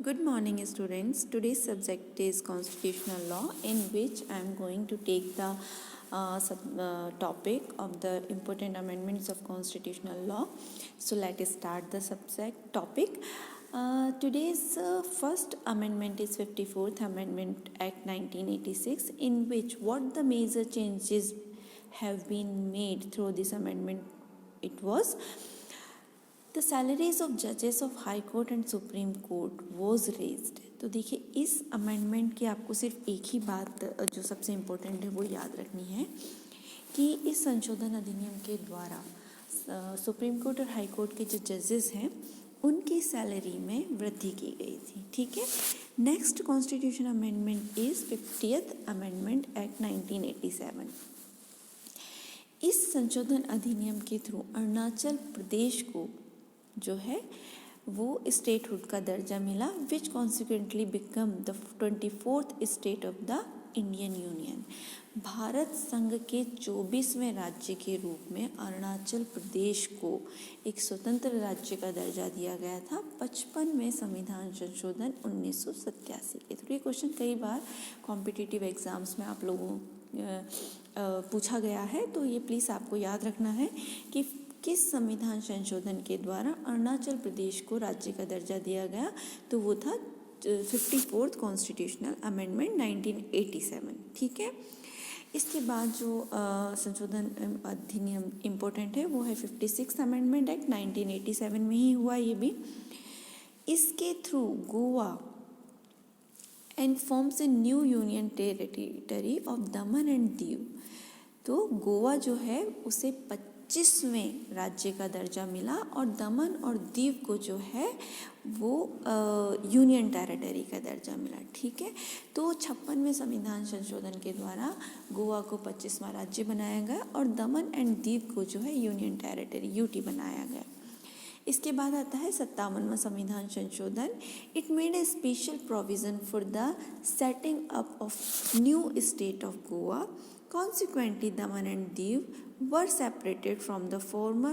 Good morning, students. Today's subject is constitutional law, in which I am going to take the topic of the important amendments of constitutional law. So let us start the subject topic. Today's first amendment is 54th Amendment Act 1986, in which what the major changes have been made through this amendment. It was the salaries of judges of high court and supreme court was raised. तो देखिए, इस amendment की आपको सिर्फ एक ही बात जो सबसे इम्पोर्टेंट है वो याद रखनी है कि इस संशोधन अधिनियम के द्वारा सुप्रीम कोर्ट और हाई कोर्ट के जो जजेस हैं उनकी सैलरी में वृद्धि की गई थी। ठीक है। Next constitution amendment is 50th amendment act 1987। इस संशोधन अधिनियम के थ्रू अरुणाचल प्रदेश को जो है वो स्टेटहुड का दर्जा मिला, which consequently become the 24th state of the Indian union. Bharat संघ के 24वें राज्य के रूप में अरुणाचल प्रदेश को एक स्वतंत्र राज्य का दर्जा दिया गया था 55वें संविधान संशोधन 1987 के थ्रू। ये क्वेश्चन कई बार कॉम्पिटिटिव एग्जाम्स में आप लोगों पूछा गया है, तो ये प्लीज़ आपको याद रखना है कि किस संविधान संशोधन के द्वारा अरुणाचल प्रदेश को राज्य का दर्जा दिया गया। तो वो था 54th कॉन्स्टिट्यूशनल अमेंडमेंट 1987। ठीक है। इसके बाद जो संशोधन अधिनियम इम्पोर्टेंट है वो है 56th अमेंडमेंट एक्ट 1987 में ही हुआ ये भी। इसके through Goa and forms a new union territory of Daman and Diu. तो गोवा जो है उसे 25वें राज्य का दर्जा मिला और दमन और दीव को जो है वो यूनियन टेरिटरी का दर्जा मिला। ठीक है। तो 56वें संविधान संशोधन के द्वारा गोवा को 25वां राज्य बनाया गया और दमन एंड दीव को जो है यूनियन टेरिटरी यूटी बनाया गया। इसके बाद आता है 57वां संविधान संशोधन। It made a special provision for the setting up of new state of Goa. Consequently, Daman and Diu were separated from the former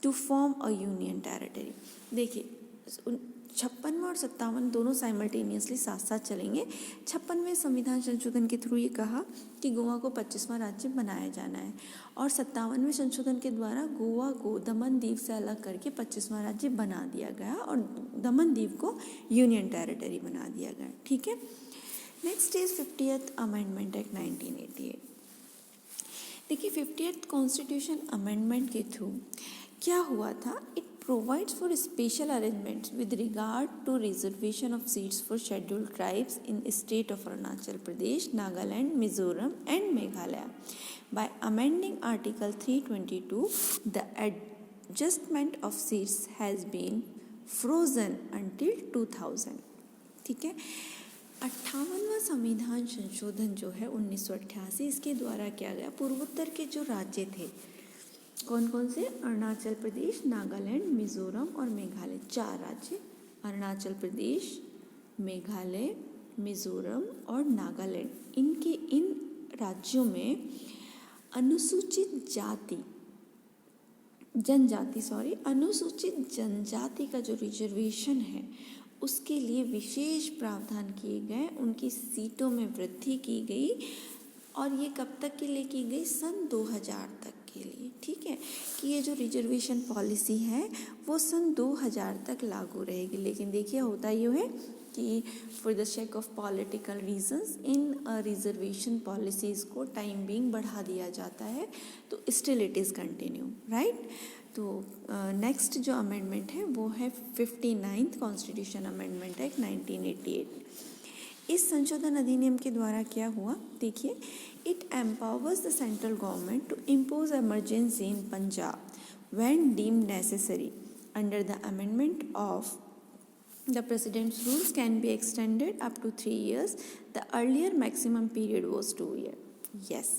to form a union territory। देखिए, 56वां और 57वां दोनों साइमल्टेनियसली साथ साथ चलेंगे। 56वें संविधान संशोधन के थ्रू ये कहा कि गोवा को 25वां राज्य बनाया जाना है और 57वें संशोधन के द्वारा गोवा को दमन दीव से अलग करके 25वां राज्य बना दिया गया और दमन दीव को यूनियन टेरिटरी बना दिया गया। ठीक है। Next is 50th amendment act 1988। देखिए, 50th कॉन्स्टिट्यूशन अमेंडमेंट के थ्रू क्या हुआ था, it provides for special arrangements with regard to reservation of seats for scheduled tribes in state of Arunachal Pradesh, Nagaland, Mizoram and Meghalaya. By amending article 322 the adjustment of seats has been frozen until 2000। ठीक है। 58वां संविधान संशोधन जो है 1988, इसके द्वारा किया गया पूर्वोत्तर के जो राज्य थे कौन कौन से, अरुणाचल प्रदेश, नागालैंड, मिजोरम और मेघालय, 4 राज्य, अरुणाचल प्रदेश, मेघालय, मिजोरम और नागालैंड, इनके इन राज्यों में अनुसूचित जनजाति का जो रिजर्वेशन है उसके लिए विशेष प्रावधान किए गए, उनकी सीटों में वृद्धि की गई और ये कब तक के लिए की गई, सन 2000 तक के लिए। ठीक है, कि ये जो रिजर्वेशन पॉलिसी है वो सन 2000 तक लागू रहेगी। लेकिन देखिए, होता ये है कि for the sake of political reasons in reservation policies को टाइम बीइंग बढ़ा दिया जाता है, तो still it is continue, right. तो नेक्स्ट जो अमेंडमेंट है वो है 59th कॉन्स्टिट्यूशन अमेंडमेंट एक्ट 1988। इस संशोधन अधिनियम के द्वारा क्या हुआ, देखिए, it empowers the central government to impose emergency in Punjab when deemed necessary. Under the amendment of the president's rules can be extended up to 3 years. The earlier maximum period was 2 years. Yes,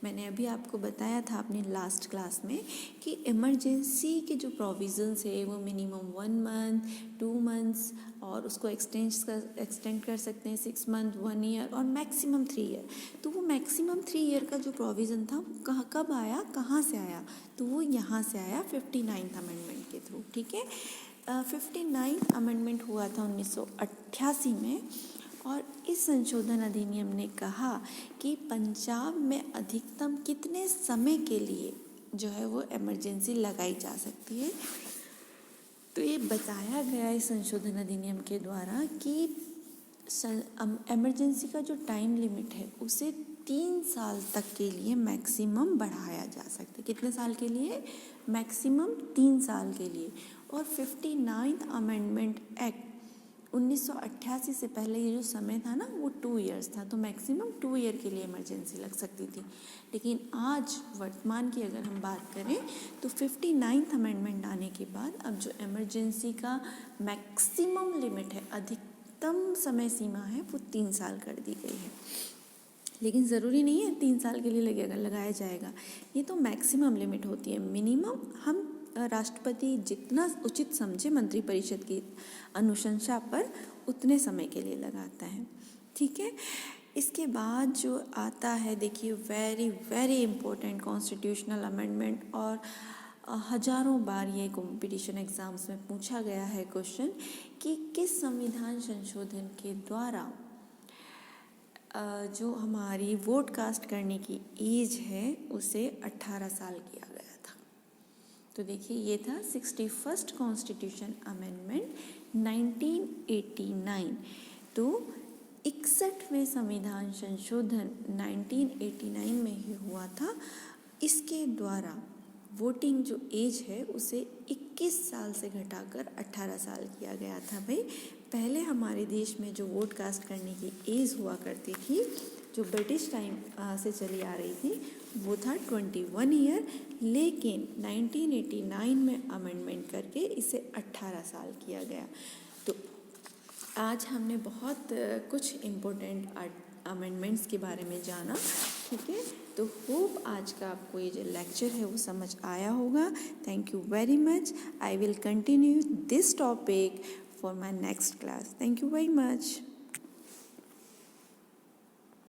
मैंने अभी आपको बताया था अपने last class में कि emergency के जो प्रोविजंस है वो मिनिमम 1 मंथ, 2 मंथ्स और उसको एक्सटेंड कर सकते हैं 6 मंथ, 1 ईयर और मैक्सिमम 3 ईयर। तो वो मैक्सिमम 3 ईयर का जो प्रोविज़न था वो कब आया, कहाँ से आया, तो वो यहाँ से आया 59th अमेंडमेंट के थ्रू। ठीक है। 59 अमेंडमेंट हुआ था 1988 में, और इस संशोधन अधिनियम ने कहा कि पंजाब में अधिकतम कितने समय के लिए जो है वो इमरजेंसी लगाई जा सकती है। तो ये बताया गया इस संशोधन अधिनियम के द्वारा कि इमरजेंसी का जो टाइम लिमिट है उसे 3 साल तक के लिए मैक्सिमम बढ़ाया जा सकता है। कितने साल के लिए? मैक्सिमम 3 साल के लिए। और 59th अमेंडमेंट एक्ट 1988 से पहले ये जो समय था ना वो 2 इयर्स था, तो मैक्सिमम 2 ईयर के लिए इमरजेंसी लग सकती थी। लेकिन आज वर्तमान की अगर हम बात करें तो 59th अमेंडमेंट आने के बाद अब जो इमरजेंसी का मैक्सिमम लिमिट है, अधिकतम समय सीमा है, वो 3 साल कर दी गई है। लेकिन ज़रूरी नहीं है 3 साल के लिए लगाया जाएगा, ये तो मैक्सिमम लिमिट होती है। मिनिमम हम राष्ट्रपति जितना उचित समझे मंत्रिपरिषद की अनुशंसा पर उतने समय के लिए लगाता है, ठीक है। इसके बाद जो आता है, देखिए very very important constitutional amendment, और हजारों बार ये कॉम्पिटिशन एग्ज़ाम्स में पूछा गया है क्वेश्चन कि किस संविधान संशोधन के द्वारा जो हमारी वोट कास्ट करने की एज है उसे 18 साल किया गया था। तो देखिए ये था 61st कॉन्स्टिट्यूशन अमेंडमेंट 1989। तो 61वें संविधान संशोधन 1989 में ही हुआ था। इसके द्वारा वोटिंग जो एज है उसे 21 साल से घटाकर 18 साल किया गया था। भाई पहले हमारे देश में जो वोट कास्ट करने की एज हुआ करती थी, जो ब्रिटिश टाइम से चली आ रही थी, वो था 21 ईयर, लेकिन 1989 में अमेंडमेंट करके इसे 18 साल किया गया। तो आज हमने बहुत कुछ इम्पोर्टेंट अमेंडमेंट्स के बारे में जाना, ठीक है। तो होप आज का आपको ये जो लेक्चर है वो समझ आया होगा। Thank you very much. I will continue this topic for my next class. Thank you very much.